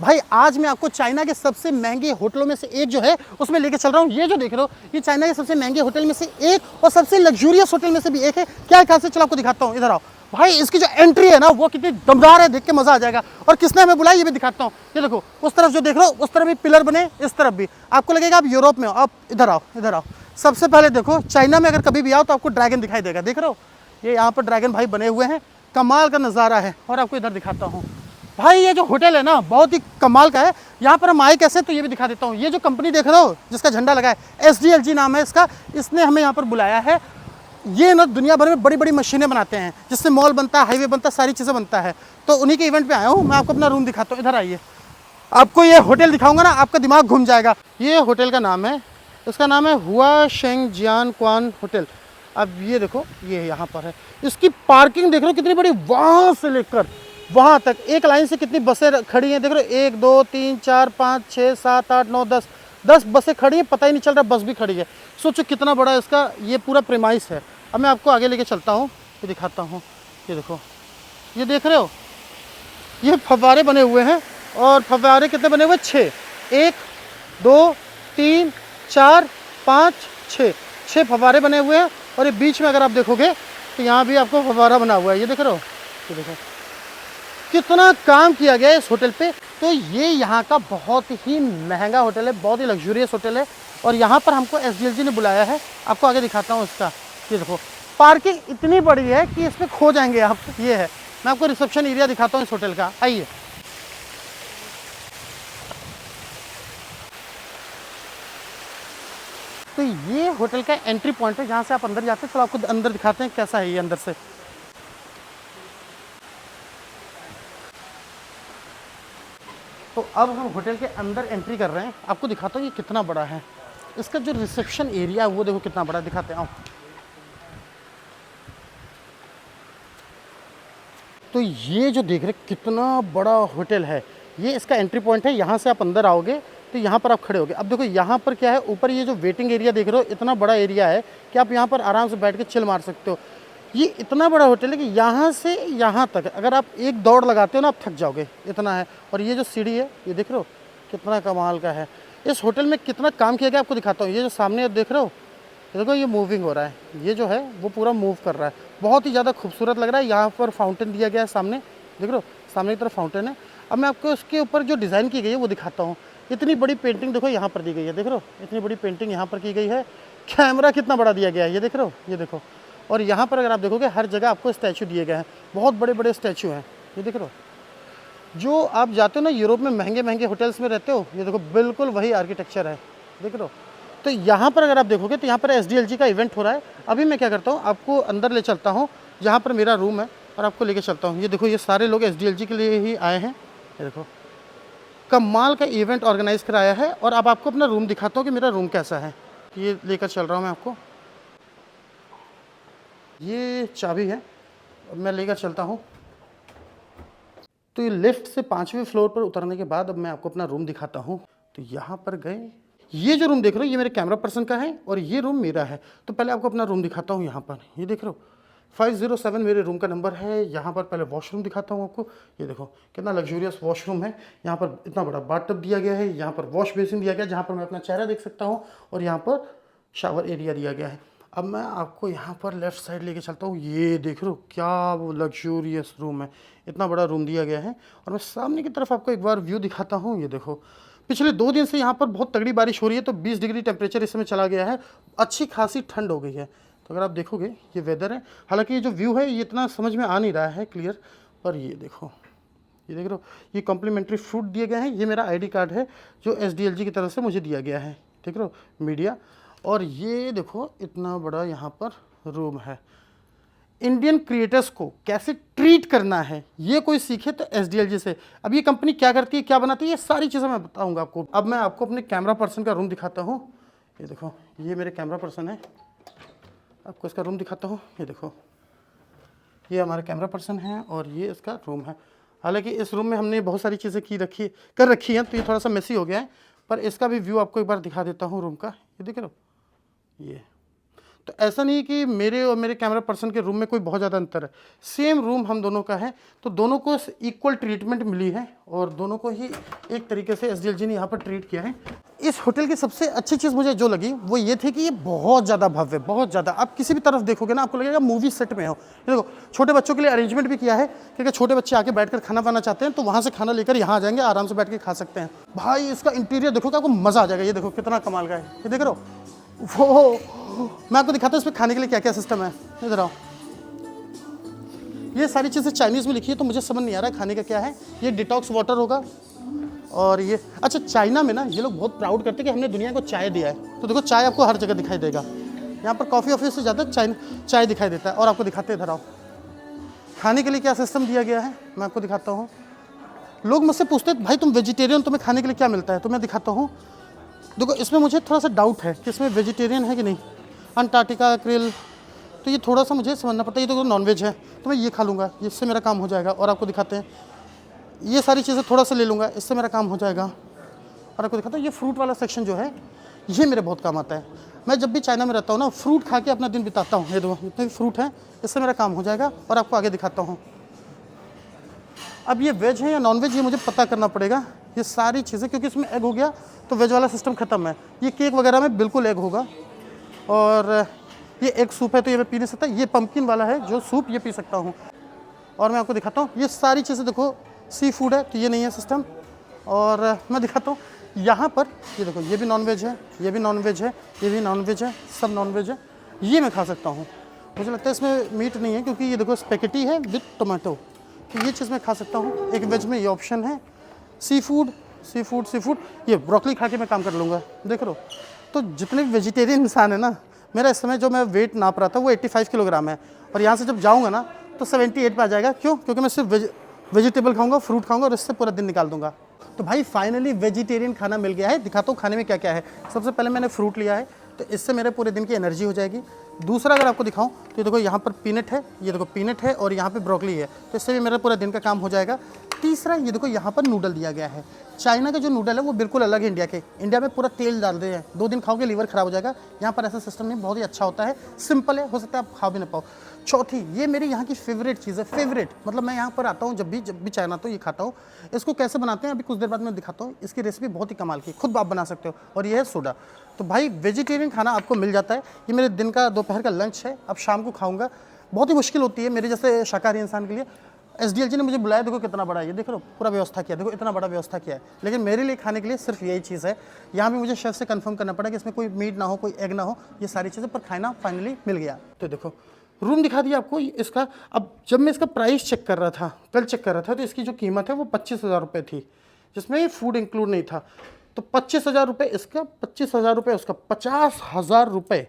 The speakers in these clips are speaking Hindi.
भाई आज मैं आपको चाइना के सबसे महंगे होटलों में से एक जो है उसमें लेके चल रहा हूँ। ये जो देख रहे हो ये चाइना के सबसे महंगे होटल में से एक और सबसे लग्जूरियस होटल में से भी एक है। क्या ख्याल से, चलो आपको दिखाता हूँ, इधर आओ। भाई इसकी जो एंट्री है ना वो कितनी दमदार है, देख के मजा आ जाएगा। और किसने हमें बुलाया ये भी दिखाता हूँ। ये देखो उस तरफ जो देख रहे हो उस तरफ भी पिलर बने, इस तरफ भी, आपको लगेगा आप यूरोप में हो। आप इधर आओ, इधर आओ। सबसे पहले देखो चाइना में अगर कभी भी आओ तो आपको ड्रैगन दिखाई देगा, देख रहे हो ये यहाँ पर ड्रैगन भाई बने हुए हैं, कमाल का नज़ारा है। और आपको इधर दिखाता हूँ भाई, ये जो होटल है ना बहुत ही कमाल का है। यहाँ पर हम आए कैसे तो ये भी दिखा देता हूँ। ये जो कंपनी देख रहे हो जिसका झंडा लगा है, SDLG नाम है इसका, इसने हमें यहाँ पर बुलाया है। ये ना दुनिया भर में बड़ी बड़ी मशीनें बनाते हैं जिससे मॉल बनता है, हाईवे बनता है, सारी चीज़ें बनता है। तो उन्हीं के इवेंट पे आया हूँ। मैं आपको अपना रूम दिखाता हूँ, इधर आइए। आपको ये होटल दिखाऊंगा ना आपका दिमाग घूम जाएगा। ये होटल का नाम है, इसका नाम है हुआ शेंग जियान क्वान होटल। अब ये देखो ये यहाँ पर है, इसकी पार्किंग देख रहे हो कितनी बड़ी, वहाँ से लेकर वहाँ तक एक लाइन से कितनी बसें खड़ी हैं, देख रहे हो 1 2 3 4 5 6 7 8 9 10 बसें खड़ी हैं, पता ही नहीं चल रहा बस भी खड़ी है। सोचो कितना बड़ा इसका ये पूरा प्रेमाइस है। अब मैं आपको आगे लेके चलता हूँ, ये दिखाता हूँ। ये देखो, ये देख रहे हो ये फव्वारे बने हुए हैं, और फव्वारे कितने बने हुए, 6, 1 2 3 4 5 6 फव्वारे बने हुए हैं। और ये बीच में अगर आप देखोगे तो यहाँ भी आपको फव्वारा बना हुआ है, ये देख रहे हो। ये देखो कितना काम किया गया है इस होटल पे। तो ये यहाँ का बहुत ही महंगा होटल है, बहुत ही लग्जूरियस होटल है। और यहाँ पर हमको SDLG ने बुलाया है, आपको आगे दिखाता हूँ इसका। ये देखो पार्किंग इतनी बड़ी है कि इसमें खो जाएंगे आप। ये है, मैं आपको रिसेप्शन एरिया दिखाता हूँ इस होटल का, आइए। तो ये होटल का एंट्री पॉइंट है जहाँ से आप अंदर जाते हैं। चलो आपको अंदर दिखाते हैं कैसा है ये अंदर से। तो अब हम होटल के अंदर एंट्री कर रहे हैं, आपको दिखाता हूँ ये कितना बड़ा है। इसका जो रिसेप्शन एरिया है वो देखो कितना बड़ा, दिखाते हैं आओ। तो ये जो देख रहे कितना बड़ा होटल है, ये इसका एंट्री पॉइंट है। यहाँ से आप अंदर आओगे तो यहाँ पर आप खड़े होगे। अब देखो यहाँ पर क्या है, ऊपर ये जो वेटिंग एरिया देख रहे हो इतना बड़ा एरिया है कि आप यहाँ पर आराम से बैठ के चिल मार सकते हो। ये इतना बड़ा होटल है कि यहाँ से यहाँ तक अगर आप एक दौड़ लगाते हो ना आप थक जाओगे, इतना है। और ये जो सीढ़ी है ये देख रहे हो कितना कमाल का है। इस होटल में कितना काम किया गया आपको दिखाता हूँ। ये जो सामने आप देख रहे हो, देखो ये मूविंग हो रहा है, ये जो है वो पूरा मूव कर रहा है, बहुत ही ज़्यादा खूबसूरत लग रहा है। यहाँ पर फाउंटेन दिया गया है सामने, देख रहे हो सामने की तरफ फाउंटेन है। अब मैं आपको इसके ऊपर जो डिज़ाइन की गई है वो दिखाता हूँ। इतनी बड़ी पेंटिंग देखो यहाँ पर दी गई है, देख रहे हो इतनी बड़ी पेंटिंग यहाँ पर की गई है। कैमरा कितना बड़ा दिया गया है, ये देख रहे हो, ये देखो। और यहाँ पर अगर आप देखोगे हर जगह आपको स्टैचू दिए गए हैं, बहुत बड़े बड़े स्टैचू हैं, ये देख रहे हो। जो आप जाते हो ना यूरोप में महंगे महंगे होटल्स में रहते हो, ये देखो बिल्कुल वही आर्किटेक्चर है, देख रहे हो। तो यहाँ पर अगर आप देखोगे तो यहाँ पर SDLG का इवेंट हो रहा है। अभी मैं क्या करता हूँ आपको अंदर ले चलता हूँ जहाँ पर मेरा रूम है और आपको लेके चलता हूँ। ये देखो ये सारे लोग SDLG के लिए ही आए हैं, ये देखो कमाल का इवेंट ऑर्गेनाइज कराया है। और अब आपको अपना रूम दिखाता हूँ कि मेरा रूम कैसा है। ये लेकर चल रहा हूँ मैं आपको, ये चाबी है, मैं लेकर चलता हूँ। तो ये लिफ्ट से 5वें फ्लोर पर उतरने के बाद अब मैं आपको अपना रूम दिखाता हूँ। तो यहाँ पर गए, ये जो रूम देख रहे हो ये मेरे कैमरा पर्सन का है और ये रूम मेरा है। तो पहले आपको अपना रूम दिखाता हूँ। यहाँ पर ये देख रहे हो 507 मेरे रूम का नंबर है। यहाँ पर पहले वॉशरूम दिखाता हूँ आपको, ये देखो कितना लग्जूरियस वॉशरूम है। यहाँ पर इतना बड़ा बाथटब दिया गया है, यहाँ पर वॉश बेसिन दिया गया है जहाँ पर मैं अपना चेहरा देख सकता हूँ, और यहाँ पर शावर एरिया दिया गया है। अब मैं आपको यहाँ पर लेफ़्ट साइड लेके चलता हूँ। ये देख रहे हो क्या वो लग्जूरियस रूम है, इतना बड़ा रूम दिया गया है। और मैं सामने की तरफ आपको एक बार व्यू दिखाता हूँ। ये देखो पिछले 2 दिन से यहाँ पर बहुत तगड़ी बारिश हो रही है, तो 20 डिग्री टेम्परेचर इस समय चला गया है, अच्छी खासी ठंड हो गई है। तो अगर आप देखोगे ये वेदर है, हालांकि ये जो व्यू है ये इतना समझ में आ नहीं रहा है क्लियर, पर ये देखो, ये देख रहे हो ये कॉम्प्लीमेंट्री फ्रूट दिए गए हैं। ये मेरा ID कार्ड है जो SDLG की तरफ से मुझे दिया गया है, देख रहे हो मीडिया। और ये देखो इतना बड़ा यहाँ पर रूम है। इंडियन क्रिएटर्स को कैसे ट्रीट करना है ये कोई सीखे तो SDLG से। अब ये कंपनी क्या करती है, क्या बनाती है, ये सारी चीज़ें मैं बताऊंगा आपको। अब मैं आपको अपने कैमरा पर्सन का रूम दिखाता हूँ। ये देखो ये मेरे कैमरा पर्सन है, आपको इसका रूम दिखाता हूँ। ये देखो ये हमारा कैमरा पर्सन है और ये इसका रूम है। हालांकि इस रूम में हमने बहुत सारी चीज़ें कर रखी हैं, तो ये थोड़ा सा मेसी हो गया है, पर इसका भी व्यू आपको एक बार दिखा देता हूँ रूम का। ये देख रहे हो ये, तो ऐसा नहीं है कि मेरे और मेरे कैमरा पर्सन के रूम में कोई बहुत ज़्यादा अंतर है, सेम रूम हम दोनों का है, तो दोनों को इक्वल ट्रीटमेंट मिली है और दोनों को ही एक तरीके से SDLG ने यहाँ पर ट्रीट किया है। इस होटल की सबसे अच्छी चीज़ मुझे जो लगी वो ये थी कि ये बहुत ज़्यादा भव्य, बहुत ज़्यादा, आप किसी भी तरफ देखोगे ना आपको लगेगा मूवी सेट में हो। ये देखो छोटे बच्चों के लिए अरेंजमेंट भी किया है, क्योंकि छोटे बच्चे आके बैठकर खाना बनाना चाहते हैं तो वहाँ से खाना लेकर यहाँ आ जाएंगे, आराम से बैठ के खा सकते हैं। भाई इसका इंटीरियर देखो, आपको मज़ा आ जाएगा। ये देखो कितना कमाल का है, ये देख रहे हो। वो मैं आपको दिखाता हूँ इसमें खाने के लिए क्या क्या सिस्टम है। इधर आओ, ये सारी चीज़ें चाइनीज़ में लिखी है तो मुझे समझ नहीं आ रहा है खाने का क्या है। ये डिटॉक्स वाटर होगा और ये अच्छा, चाइना में ना ये लोग बहुत प्राउड करते हैं कि हमने दुनिया को चाय दिया है। तो देखो चाय आपको हर जगह दिखाई देगा, यहाँ पर कॉफ़ी ऑफिस से ज़्यादा चाय दिखाई देता है। और आपको दिखाते हैं, इधर आओ, खाने के लिए क्या सिस्टम दिया गया है मैं आपको दिखाता हूँ। लोग मुझसे पूछते हैं भाई तुम वेजिटेरियन, तुम्हें खाने के लिए क्या मिलता है, तो मैं दिखाता हूँ। देखो इसमें मुझे थोड़ा सा डाउट है कि इसमें वेजिटेरियन है कि नहीं। अंटार्कटिका क्रिल, तो ये थोड़ा सा मुझे समझना पड़ता है। ये तो नॉनवेज है तो मैं ये खा लूँगा, इससे मेरा काम हो जाएगा। और आपको दिखाते हैं, ये सारी चीज़ें थोड़ा सा ले लूँगा, इससे मेरा काम हो जाएगा। और आपको दिखाता हूँ ये फ्रूट वाला सेक्शन जो है ये मेरे बहुत काम आता है। मैं जब भी चाइना में रहता हूँ ना, फ्रूट खा के अपना दिन बिताता हूँ। ये देखो जितने भी फ्रूट हैं इससे मेरा काम हो जाएगा। और आपको आगे दिखाता हूँ। अब ये वेज है या नॉन वेज ये मुझे पता करना पड़ेगा, ये सारी चीज़ें, क्योंकि इसमें एग हो गया तो वेज वाला सिस्टम ख़त्म है। ये केक वगैरह में बिल्कुल एग होगा। और ये एग सूप है तो ये मैं पी नहीं सकता। ये पम्पकिन वाला है जो सूप, ये पी सकता हूँ। और मैं आपको दिखाता हूँ ये सारी चीज़ें, देखो सी फूड है तो ये नहीं है सिस्टम। और मैं दिखाता हूँ यहाँ पर, ये देखो ये भी नॉन वेज है, ये भी नॉन वेज है, ये भी नॉन वेज है, सब नॉन वेज है। ये मैं खा सकता हूँ, मुझे लगता है इसमें मीट नहीं है क्योंकि ये देखो स्पेगेटी है विद टोमेटो, तो ये चीज़ मैं खा सकता हूँ। एक वेज में ये ऑप्शन है। सी फूड, ये ब्रोकली खा के मैं काम कर लूँगा, देख रहे हो। तो जितने वेजिटेरियन इंसान है ना, मेरा इस समय जो मैं वेट नाप रहा था वो 85 किलोग्राम है, और यहाँ से जब जाऊँगा ना तो 78 पे आ जाएगा। क्यों? क्योंकि मैं सिर्फ वेजिटेबल खाऊंगा, फ्रूट खाऊंगा और इससे पूरा दिन निकाल दूंगा। तो भाई फाइनली वेजिटेरियन खाना मिल गया है। दिखाता हूँ खाने में क्या क्या है। सबसे पहले मैंने फ्रूट लिया है तो इससे मेरे पूरे दिन की एनर्जी हो जाएगी। दूसरा अगर आपको दिखाऊं तो ये देखो यहाँ पर पीनट है, ये देखो पीनट है, और यहाँ पे ब्रोकली है, तो इससे भी मेरा पूरा दिन का काम हो जाएगा। तीसरा ये देखो यहाँ पर नूडल दिया गया है। चाइना का जो नूडल है वो बिल्कुल अलग है इंडिया के। इंडिया में पूरा तेल डाल रहे हैं, 2 दिन खाओगे लीवर खराब हो जाएगा। यहाँ पर ऐसा सिस्टम नहीं, बहुत ही अच्छा होता है, सिंपल है, हो सकता है आप खा भी ना पाओ। चौथी, ये मेरी यहाँ की फेवरेट चीज़ है, फेवरेट मतलब मैं यहाँ पर आता हूँ जब भी चाइना तो ये खाता हूँ। इसको कैसे बनाते हैं अभी कुछ देर बाद मैं दिखाता हूँ। इसकी रेसिपी बहुत ही कमाल की, खुद आप बना सकते हो। और ये है सोडा। तो भाई वेजिटेरियन खाना आपको मिल जाता है। ये मेरे दिन का दोपहर का लंच है, अब शाम को खाऊंगा। बहुत ही मुश्किल होती है मेरे जैसे शाकाहारी इंसान के लिए। SDLG ने मुझे बुलाया, देखो कितना बड़ा है, ये देख लो पूरा व्यवस्था किया, देखो इतना बड़ा व्यवस्था किया है। लेकिन मेरे लिए खाने के लिए सिर्फ यही चीज़ है। यहाँ भी मुझे शेफ से कंफर्म करना पड़ा कि इसमें कोई मीट ना हो, कोई एग ना हो, ये सारी चीज़ें, पर खाना फाइनली मिल गया। तो देखो रूम दिखा दिया आपको इसका। अब जब मैं इसका प्राइस चेक कर रहा था, कल चेक कर रहा था, तो इसकी जो कीमत है वो 25,000 रुपये थी, जिसमें फूड इंक्लूड नहीं था। तो 25,000 रुपये इसका, 25,000 रुपये उसका, 50,000 रुपये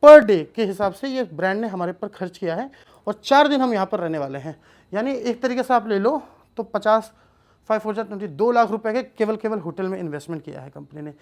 पर डे के हिसाब से ये ब्रांड ने हमारे पर खर्च किया है। और 4 दिन हम यहाँ पर रहने वाले हैं, यानी एक तरीके से आप ले लो तो 50, 5 4 20, 2 लाख रुपए के केवल होटल में इन्वेस्टमेंट किया है कंपनी ने।